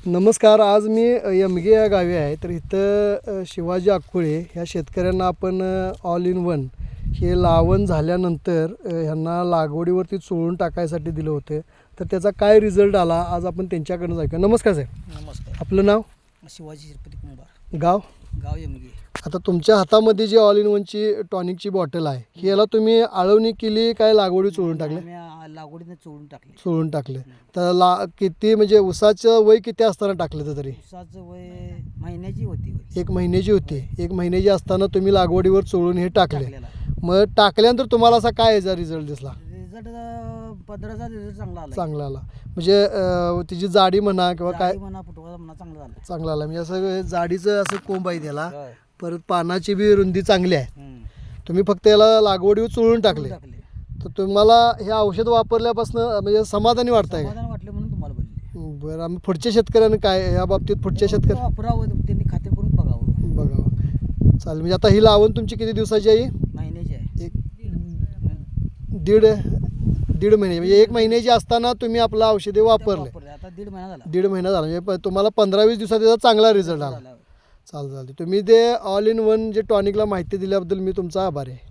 नमस्कार. आज मी यमगे या गावी आहे. तर इथं शिवाजी अक्कोळे ह्या शेतकऱ्यांना आपण ऑल इन वन हे लावण झाल्यानंतर ह्यांना लागवडीवरती चोळून टाकायसाठी दिलं होतं. तर त्याचा काय रिझल्ट आला आज आपण त्यांच्याकडून ऐकूया. नमस्कार साहेब. नमस्कार. आपलं नाव? शिवाजी श्रीपती कुंभार, गाव? गाव यमगी. आता तुमच्या हातामध्ये जी ऑल इन वनची टॉनिकची बॉटल आहे ही याला तुम्ही आळवणी केली काय लागवडी चोळून टाकले? आम्ही लागवडीने चोळून टाकले. चोळून टाकले. तर किती म्हणजे ऊसाचं वय किती असताना टाकलं तर तरी? ऊसाचं वय महिन्याची होती. 1 महिन्याची होती. 1 महिन्याची असताना तुम्ही लागवडीवर चोळून हे टाकले. टाकलेला मग टाकल्यानंतर तुम्हाला असा काय याचा रिझल्ट दिसला? रिझल्ट 15चा रिझल्ट चांगला आला. चांगला आला म्हणजे तिची जाडी म्हणा किंवा काय म्हणा फुटवा म्हणा चांगला झाला. चांगला आला. म्हणजे असं जाडीचं असं कोंब आहे त्याला. होय. परत पानाची बी रुंदी चांगली आहे. हम्म. तुम्ही फक्त याला लागवडीवर चोळून टाकले. टाकले. तर तुम्हाला हे औषध वापरल्यापासून म्हणजे समाधानी वाटतंय का? समाधान वाटलं म्हणून तुम्हाला बोलले. बरं. आम्ही पुढच्या शेतकऱ्यांना काय या बाबतीत पुढच्या शेतकऱ्या वापरावं, त्यांनी खात्री करून बघावं. बघावं. चालेल. म्हणजे आता ही लावण तुमची किती दिवसाची आहे? महिन्याची आहे. दीड महिने म्हणजे 1 महिन्याची असताना तुम्ही आपलं औषधे वापरले. आता 1.5 महिना झाला. 1.5 महिना झाला म्हणजे तुम्हाला 15-20 दिवसात त्याचा चांगला रिझल्ट आला. चालतं. तुम्ही ते ऑल इन वन जे टॉनिकला माहिती दिल्याबद्दल मी तुमचा आभारी आहे.